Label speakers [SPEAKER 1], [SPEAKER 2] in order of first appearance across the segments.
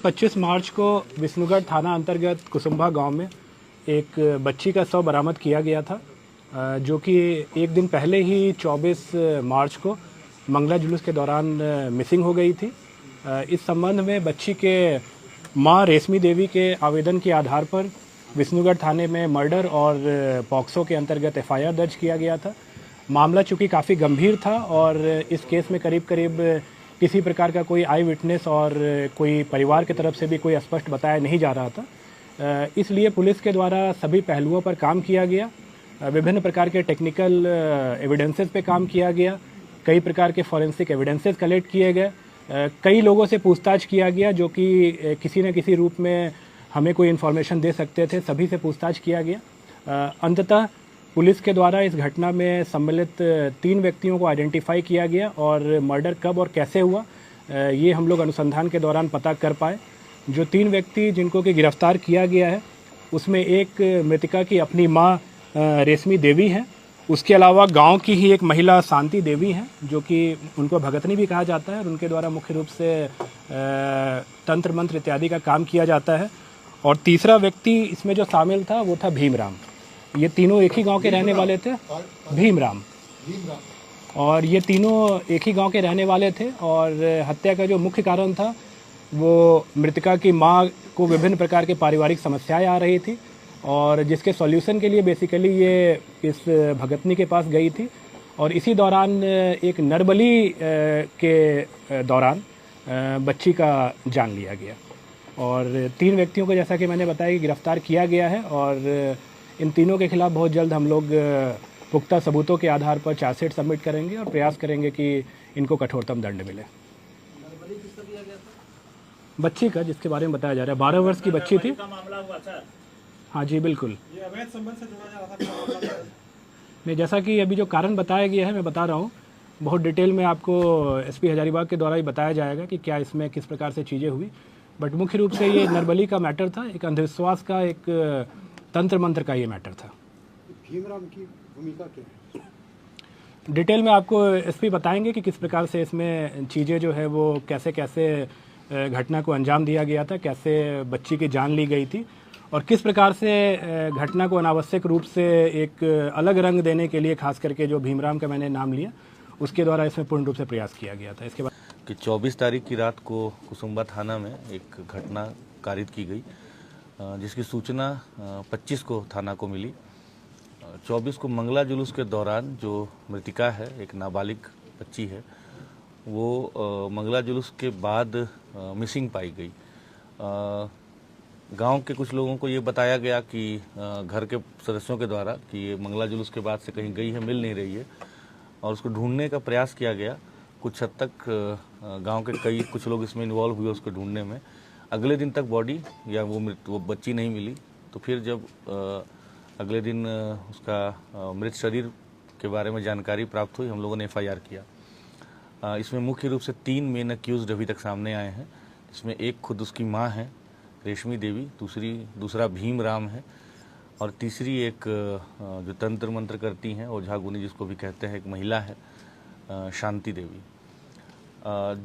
[SPEAKER 1] 25 मार्च को विष्णुगढ़ थाना अंतर्गत कुसुम्भा गांव में एक बच्ची का शव बरामद किया गया था, जो कि एक दिन पहले ही 24 मार्च को मंगला जुलूस के दौरान मिसिंग हो गई थी। इस संबंध में बच्ची के मां रेशमी देवी के आवेदन के आधार पर विष्णुगढ़ थाने में मर्डर और पॉक्सो के अंतर्गत एफआईआर दर्ज किया गया था। मामला चूँकि काफ़ी गंभीर था और इस केस में करीब करीब किसी प्रकार का कोई आई विटनेस और कोई परिवार की तरफ से भी कोई स्पष्ट बताया नहीं जा रहा था, इसलिए पुलिस के द्वारा सभी पहलुओं पर काम किया गया। विभिन्न प्रकार के टेक्निकल एविडेंसेस पे काम किया गया, कई प्रकार के फॉरेंसिक एविडेंसेस कलेक्ट किए गए, कई लोगों से पूछताछ किया गया जो कि किसी न किसी रूप में हमें कोई इन्फॉर्मेशन दे सकते थे, सभी से पूछताछ किया गया। अंततः पुलिस के द्वारा इस घटना में सम्मिलित 3 व्यक्तियों को आइडेंटिफाई किया गया और मर्डर कब और कैसे हुआ ये हम लोग अनुसंधान के दौरान पता कर पाए। जो 3 व्यक्ति जिनको कि गिरफ्तार किया गया है उसमें एक मृतका की अपनी मां रेशमी देवी है, उसके अलावा गांव की ही एक महिला शांति देवी हैं जो कि उनको भगतनी भी कहा जाता है और उनके द्वारा मुख्य रूप से तंत्र मंत्र इत्यादि का काम किया जाता है। और तीसरा व्यक्ति इसमें जो शामिल था वो था भीमराम। ये तीनों एक ही गांव के रहने वाले थे, भीमराम, और ये तीनों एक ही गांव के रहने वाले थे। और हत्या का जो मुख्य कारण था वो मृतका की मां को विभिन्न प्रकार के पारिवारिक समस्याएं आ रही थी और जिसके सॉल्यूशन के लिए बेसिकली ये इस भगतनी के पास गई थी। और इसी दौरान एक नरबली के दौरान बच्ची का जान लिया गया और 3 व्यक्तियों को जैसा कि मैंने बताया कि गिरफ्तार किया गया है और इन तीनों के खिलाफ बहुत जल्द हम लोग पुख्ता सबूतों के आधार पर चार्जशीट सबमिट करेंगे और प्रयास करेंगे कि इनको कठोरतम दंड मिले। बच्ची का जिसके बारे में बताया जा रहा है 12 वर्ष की बच्ची थी। हाँ जी बिल्कुल।
[SPEAKER 2] ये अवैध संबंध से जुड़ा जा रहा था।
[SPEAKER 1] नहीं, जैसा कि अभी जो कारण बताया गया है मैं बता रहा हूँ, बहुत डिटेल में आपको एसपी हजारीबाग के द्वारा ही बताया जाएगा कि क्या इसमें किस प्रकार से चीज़ें हुई। बट मुख्य रूप से ये नरबली का मैटर था, एक अंधविश्वास का, एक तंत्र मंत्र का ये मैटर था।
[SPEAKER 2] भीमराम की भूमिका क्या है?
[SPEAKER 1] डिटेल में आपको एसपी बताएंगे कि किस प्रकार से इसमें चीज़ें जो है वो कैसे कैसे घटना को अंजाम दिया गया था, कैसे बच्ची की जान ली गई थी और किस प्रकार से घटना को अनावश्यक रूप से एक अलग रंग देने के लिए खास करके जो भीमराम का मैंने नाम लिया उसके द्वारा इसमें पूर्ण रूप से प्रयास किया गया था। इसके बाद
[SPEAKER 3] कि 24 तारीख की रात को कुसुम्भा थाना में एक घटना कारित की गई जिसकी सूचना 25 को थाना को मिली। 24 को मंगला जुलूस के दौरान जो मृतिका है, एक नाबालिग बच्ची है, वो मंगला जुलूस के बाद मिसिंग पाई गई। गांव के कुछ लोगों को ये बताया गया कि घर के सदस्यों के द्वारा कि ये मंगला जुलूस के बाद से कहीं गई है, मिल नहीं रही है और उसको ढूंढने का प्रयास किया गया। कुछ हद तक गांव के कुछ लोग इसमें इन्वॉल्व हुए उसको ढूंढने में। अगले दिन तक बॉडी या वो बच्ची नहीं मिली, तो फिर जब अगले दिन उसका मृत शरीर के बारे में जानकारी प्राप्त हुई, हम लोगों ने एफआईआर किया। इसमें मुख्य रूप से 3 मेन अक्यूज्ड अभी तक सामने आए हैं, जिसमें एक खुद उसकी मां है रेशमी देवी, दूसरा भीमराम है और तीसरी एक जो तंत्र मंत्र करती हैं ओझा गुनी जिसको भी कहते हैं, एक महिला है शांति देवी।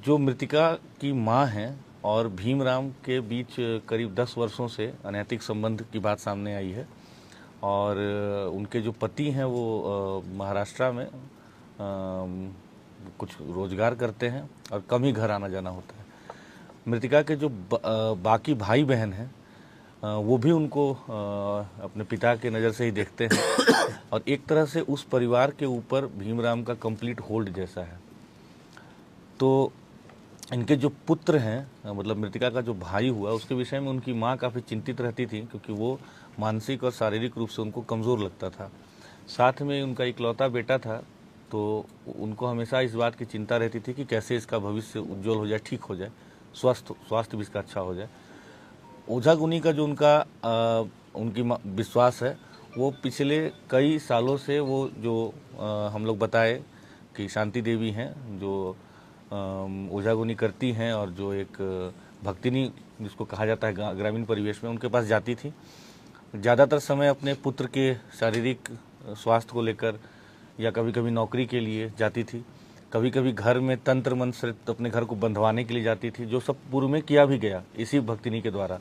[SPEAKER 3] जो मृतिका की मां है और भीमराम के बीच करीब 10 वर्षों से अनैतिक संबंध की बात सामने आई है और उनके जो पति हैं वो महाराष्ट्र में कुछ रोजगार करते हैं और कम ही घर आना जाना होता है। मृतिका के जो बाकी भाई बहन हैं वो भी उनको अपने पिता के नज़र से ही देखते हैं और एक तरह से उस परिवार के ऊपर भीमराम का कंप्लीट होल्ड जैसा है। तो इनके जो पुत्र हैं, मतलब मृतिका का जो भाई हुआ, उसके विषय में उनकी माँ काफ़ी चिंतित रहती थी क्योंकि वो मानसिक और शारीरिक रूप से उनको कमज़ोर लगता था। साथ में उनका इकलौता बेटा था, तो उनको हमेशा इस बात की चिंता रहती थी कि कैसे इसका भविष्य उज्जवल हो जाए, ठीक हो जाए, स्वास्थ्य भी इसका अच्छा हो जाए। ओझा गुनी का जो उनकी विश्वास है, वो पिछले कई सालों से वो जो हम लोग बताए कि शांति देवी हैं जो ओझा गुनी करती हैं और जो एक भक्तिनी जिसको कहा जाता है ग्रामीण परिवेश में, उनके पास जाती थी। ज़्यादातर समय अपने पुत्र के शारीरिक स्वास्थ्य को लेकर या कभी कभी नौकरी के लिए जाती थी। कभी कभी घर में तंत्र मंत्र से तो अपने घर को बंधवाने के लिए जाती थी, जो सब पूर्व में किया भी गया इसी भक्तिनी के द्वारा।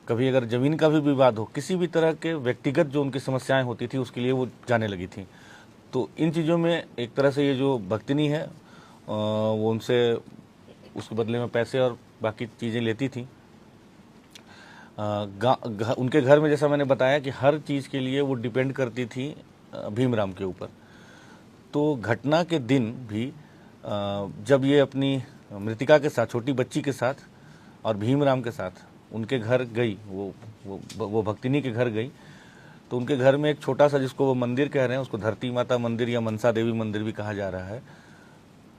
[SPEAKER 3] कभी अगर ज़मीन का भी विवाद हो, किसी भी तरह के व्यक्तिगत जो उनकी समस्याएं होती थी उसके लिए वो जाने लगी थी। तो इन चीज़ों में एक तरह से ये जो भक्तिनी है वो उनसे उसके बदले में पैसे और बाकी चीज़ें लेती थी। उनके घर में जैसा मैंने बताया कि हर चीज़ के लिए वो डिपेंड करती थी भीमराम के ऊपर। तो घटना के दिन भी जब ये अपनी मृतिका के साथ, छोटी बच्ची के साथ और भीमराम के साथ उनके घर गई, वो भक्तिनी के घर गई, तो उनके घर में एक छोटा सा, जिसको वो मंदिर कह रहे हैं, उसको धरती माता मंदिर या मनसा देवी मंदिर भी कहा जा रहा है,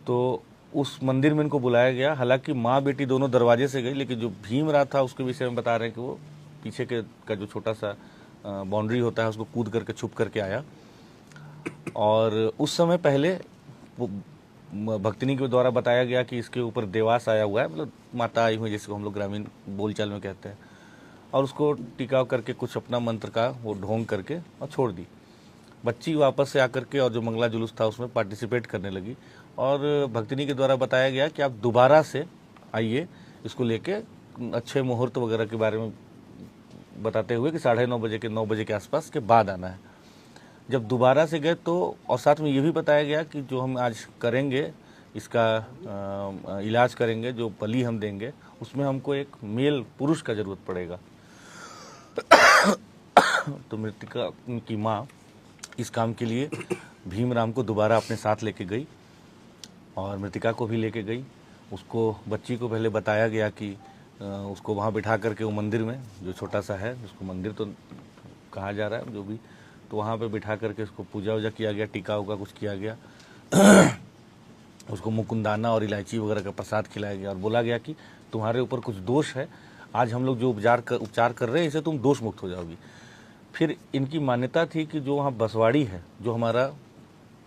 [SPEAKER 3] तो उस मंदिर में इनको बुलाया गया। हालांकि माँ बेटी दोनों दरवाजे से गई, लेकिन जो भीमराव था उसके विषय में बता रहे हैं कि वो पीछे का जो छोटा सा बाउंड्री होता है उसको कूद करके छुप करके आया। और उस समय पहले वो भक्तिनी के द्वारा बताया गया कि इसके ऊपर देवास आया हुआ है, मतलब माता आई हुई जिसको हम लोग ग्रामीण बोलचाल में कहते हैं, और उसको टिकाव करके कुछ अपना मंत्र का वो ढोंग करके और छोड़ दी। बच्ची वापस से आकर के और जो मंगला जुलूस था उसमें पार्टिसिपेट करने लगी, और भक्तिनी के द्वारा बताया गया कि आप दोबारा से आइए, इसको लेके अच्छे मुहूर्त वगैरह के बारे में बताते हुए कि 9:30 बजे के 9 बजे के आसपास के बाद आना है। जब दोबारा से गए तो, और साथ में ये भी बताया गया कि जो हम आज करेंगे इसका इलाज करेंगे, जो बलि हम देंगे उसमें हमको एक मेल पुरुष का जरूरत पड़ेगा। तो मृतिका की माँ इस काम के लिए भीमराम को दोबारा अपने साथ लेके गई और मृतिका को भी लेके गई। उसको, बच्ची को पहले बताया गया कि उसको वहाँ बिठा करके वो मंदिर में, जो छोटा सा है उसको मंदिर तो कहा जा रहा है जो भी, तो वहाँ पे बिठा करके उसको पूजा वूजा किया गया, टीका उका कुछ किया गया। उसको मुकुंदाना और इलायची वगैरह का प्रसाद खिलाया गया और बोला गया कि तुम्हारे ऊपर कुछ दोष है, आज हम लोग जो उपचार कर रहे हैं इससे तुम दोष मुक्त हो जाओगी। फिर इनकी मान्यता थी कि जो वहाँ बसवाड़ी है, जो हमारा,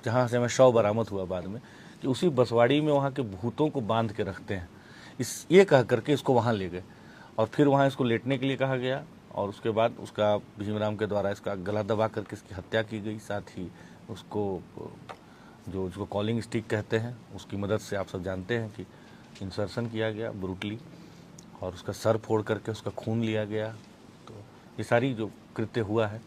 [SPEAKER 3] जहाँ से हमें शव बरामद हुआ बाद में, कि उसी बसवाड़ी में वहाँ के भूतों को बांध के रखते हैं। ये कह करके इसको वहाँ ले गए और फिर वहाँ इसको लेटने के लिए कहा गया, और उसके बाद उसका भीमराम के द्वारा इसका गला दबा करके इसकी हत्या की गई। साथ ही उसको जो कॉलिंग स्टिक कहते हैं उसकी मदद से, आप सब जानते हैं कि इंसर्शन किया गया ब्रूटली, और उसका सर फोड़ करके उसका खून लिया गया। तो ये सारी जो कृत्य हुआ है,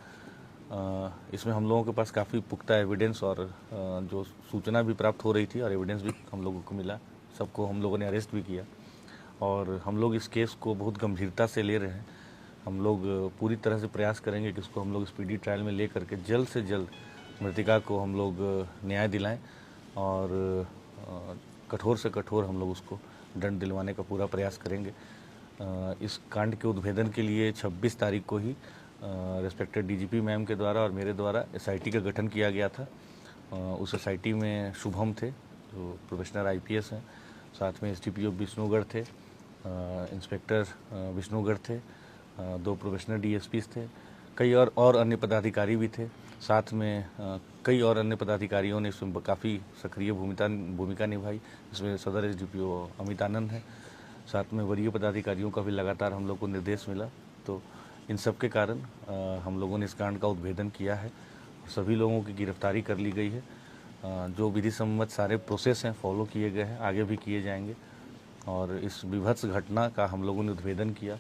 [SPEAKER 3] इसमें हम लोगों के पास काफ़ी पुख्ता एविडेंस और जो सूचना भी प्राप्त हो रही थी और एविडेंस भी हम लोगों को मिला। सबको हम लोगों ने अरेस्ट भी किया और हम लोग इस केस को बहुत गंभीरता से ले रहे हैं। हम लोग पूरी तरह से प्रयास करेंगे कि इसको हम लोग स्पीडी ट्रायल में ले करके जल्द से जल्द मृतिका को हम लोग न्याय दिलाएं और कठोर से कठोर हम लोग उसको दंड दिलवाने का पूरा प्रयास करेंगे। इस कांड के उद्भेदन के लिए 26 तारीख को ही रेस्पेक्टेड डीजीपी मैम के द्वारा और मेरे द्वारा एसआईटी का गठन किया गया था। उस एसआईटी में शुभम थे जो प्रोफेशनल आईपीएस हैं, साथ में एसडीपीओ विष्णुगढ़ थे, इंस्पेक्टर विष्णुगढ़ थे, 2 प्रोफेशनल डीएसपीस थे, कई और अन्य पदाधिकारी भी थे। साथ में कई और अन्य पदाधिकारियों ने इसमें काफ़ी सक्रिय भूमिका निभाई। इसमें सदर एसडीपीओ अमित आनंद है, साथ में वरीय पदाधिकारियों का भी लगातार हम लोग को निर्देश मिला। तो इन सब के कारण हम लोगों ने इस कांड का उद्भेदन किया है, सभी लोगों की गिरफ्तारी कर ली गई है। जो विधि सम्मत सारे प्रोसेस हैं फॉलो किए गए हैं, आगे भी किए जाएंगे, और इस विभत्स घटना का हम लोगों ने उद्भेदन किया।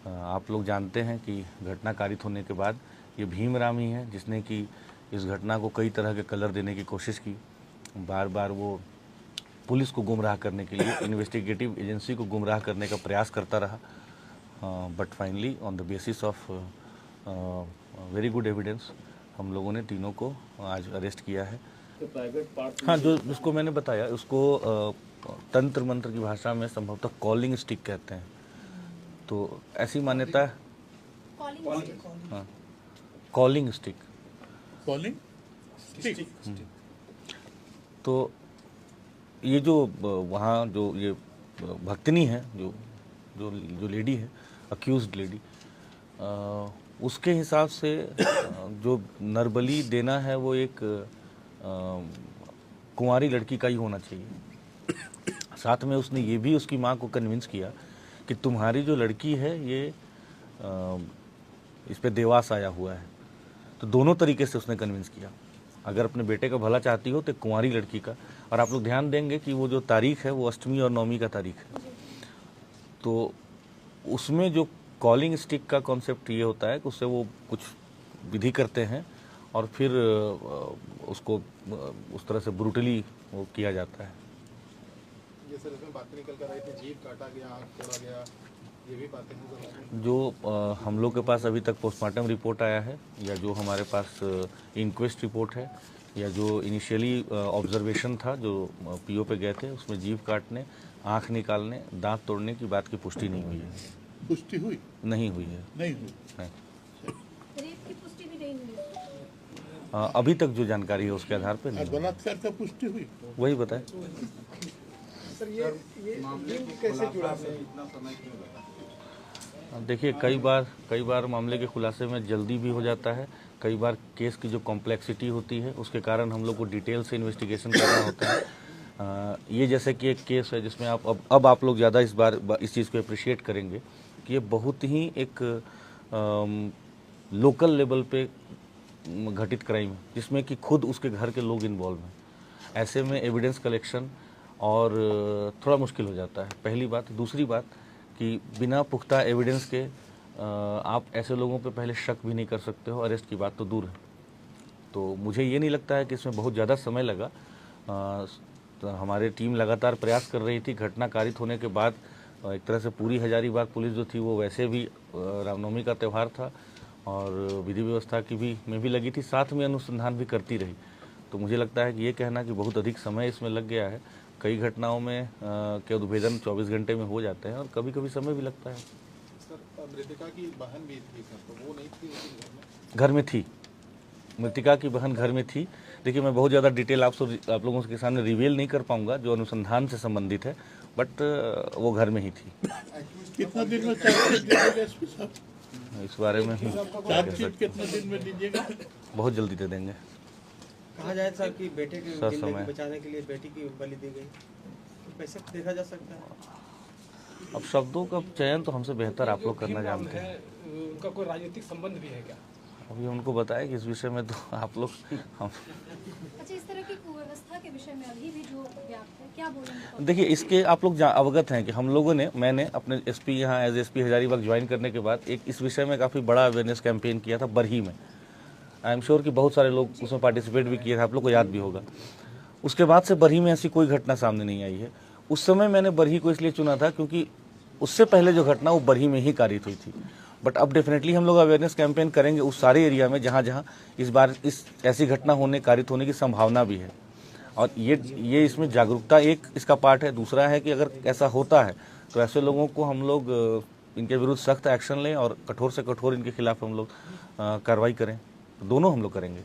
[SPEAKER 3] आप लोग जानते हैं कि घटना कारित होने के बाद ये भीमराम ही है जिसने कि इस घटना को कई तरह के कलर देने की कोशिश की। बार बार वो पुलिस को गुमराह करने के लिए, इन्वेस्टिगेटिव एजेंसी को गुमराह करने का प्रयास करता रहा, but finally on the basis of very good evidence हम लोगों ने तीनों को आज अरेस्ट किया है। हाँ, जो जिसको मैंने बताया उसको तंत्र मंत्र की भाषा में संभवतः कॉलिंग स्टिक कहते हैं। तो ऐसी मान्यता, हाँ, कॉलिंग स्टिक। तो ये जो वहाँ जो ये भक्तिनी है, जो लेडी है, अक्यूज्ड लेडी, उसके हिसाब से जो नरबली देना है वो एक कुंवारी लड़की का ही होना चाहिए। साथ में उसने ये भी उसकी माँ को कन्विंस किया कि तुम्हारी जो लड़की है ये इस पे देवास आया हुआ है। तो दोनों तरीके से उसने कन्विंस किया अगर अपने बेटे का भला चाहती हो तो एक कुंवारी लड़की का, और आप लोग ध्यान देंगे कि वो जो तारीख है वो अष्टमी और नवमी का तारीख है, तो उसमें जो कॉलिंग स्टिक का कॉन्सेप्ट ये होता है कि उससे वो कुछ विधि करते हैं और फिर उसको उस तरह से ब्रूटली वो किया जाता है।
[SPEAKER 2] ये सर इसमें बातें निकल कर आई थी, जीभ काटा गया, आँख तोड़ा गया, ये भी बातें हैं सर उसमें?
[SPEAKER 3] जो हम लोग के पास अभी तक पोस्टमार्टम रिपोर्ट आया है, या जो हमारे पास इंक्वेस्ट रिपोर्ट है, या जो इनिशियली ऑब्जर्वेशन था जो पीओ पे गए थे, उसमें जीभ काटने, आँख निकालने, दांत तोड़ने की बात की पुष्टि नहीं हुई है।
[SPEAKER 4] पुष्टि हुई?
[SPEAKER 3] नहीं हुई है।
[SPEAKER 4] नहीं हुई।
[SPEAKER 3] नहीं।
[SPEAKER 5] रेप की पुष्टि भी नहीं हुई।
[SPEAKER 3] अभी तक जो जानकारी है उसके आधार पर
[SPEAKER 4] और
[SPEAKER 3] नहीं हुई।
[SPEAKER 4] बलात्कार का पुष्टि हुई?
[SPEAKER 3] वही बताएं।
[SPEAKER 2] सर ये लिंक कैसे जुड़ा सर? इतना समय क्यों लगा?
[SPEAKER 3] देखिए, कई बार मामले के खुलासे में जल्दी भी हो जाता है, कई बार केस की जो कॉम्प्लेक्सिटी होती है उसके कारण हम लोग को डिटेल से इन्वेस्टिगेशन करना होता है। ये जैसे कि एक केस है जिसमें अब आप लोग ज़्यादा इस चीज़ को अप्रिशिएट करेंगे कि ये बहुत ही एक लोकल लेवल पे घटित क्राइम है, जिसमें कि खुद उसके घर के लोग इन्वॉल्व हैं। ऐसे में एविडेंस कलेक्शन और थोड़ा मुश्किल हो जाता है, पहली बात। दूसरी बात कि बिना पुख्ता एविडेंस के आप ऐसे लोगों पे पहले शक भी नहीं कर सकते हो, अरेस्ट की बात तो दूर है। तो मुझे ये नहीं लगता है कि इसमें बहुत ज़्यादा समय लगा। तो हमारी टीम लगातार प्रयास कर रही थी। घटना कारित होने के बाद एक तरह से पूरी हजारीबाग पुलिस जो थी वो वैसे भी रामनवमी का त्यौहार था और विधि व्यवस्था की में भी लगी थी, साथ में अनुसंधान भी करती रही। तो मुझे लगता है कि ये कहना कि बहुत अधिक समय इसमें लग गया है, कई घटनाओं में के उद्भेदन 24 घंटे में हो जाते हैं और कभी कभी समय भी लगता है।
[SPEAKER 2] सर मृतिका की बहन भी थी सर, तो वो नहीं थी लेकिन
[SPEAKER 3] घर में थी, मृतिका की बहन घर में थी। देखिए, मैं बहुत ज़्यादा डिटेल आप लोगों के सामने रिवील नहीं कर पाऊंगा जो अनुसंधान से संबंधित है, बट वो घर में ही थी।
[SPEAKER 4] कितना दिन में चार्जशीट दीजिएगा एसपी साहब?
[SPEAKER 3] इस बारे में
[SPEAKER 4] चार्जशीट कितने दिन में दीजिएगा?
[SPEAKER 3] बहुत जल्दी दे देंगे।
[SPEAKER 6] कहा जाए सर कि बेटे की
[SPEAKER 3] सर,
[SPEAKER 6] जिंदगी
[SPEAKER 3] समय।
[SPEAKER 6] बचाने के लिए बेटी की बलि दी गई, तो कैसे देखा जा सकता है?
[SPEAKER 3] अब शब्दों का चयन तो हमसे बेहतर आप लोग करना जानते हैं।
[SPEAKER 1] उनका कोई राजनीतिक संबंध भी है क्या?
[SPEAKER 3] अभी उनको बताया कि इस विषय में तो आप लोग हम
[SPEAKER 5] अच्छा, इस तरह की कुव्यवस्था के विषय में अभी भी जो व्याप्त है, क्या बोलेंगे?
[SPEAKER 3] देखिए, इसके आप लोग अवगत हैं कि हम लोगों ने मैंने अपने एसपी यहाँ एज एसपी हजारीबाग ज्वाइन करने के बाद एक इस विषय में काफ़ी बड़ा अवेयरनेस कैंपेन किया था बरही में। आई एम श्योर कि बहुत सारे लोग उसमें पार्टिसिपेट भी किए थे, आप लोग को याद भी होगा। उसके बाद से बरही में ऐसी कोई घटना सामने नहीं आई है। उस समय मैंने बरही को इसलिए चुना था क्योंकि उससे पहले जो घटना वो बरही में ही कारित हुई थी। बट अब डेफिनेटली हम लोग अवेयरनेस कैंपेन करेंगे उस सारे एरिया में जहाँ जहाँ इस बार ऐसी घटना कारित होने की संभावना भी है। और ये इसमें जागरूकता एक इसका पार्ट है। दूसरा है कि अगर ऐसा होता है तो ऐसे लोगों को हम लोग इनके विरुद्ध सख्त एक्शन लें और कठोर से कठोर इनके खिलाफ हम लोग कार्रवाई करें। दोनों हम लोग करेंगे।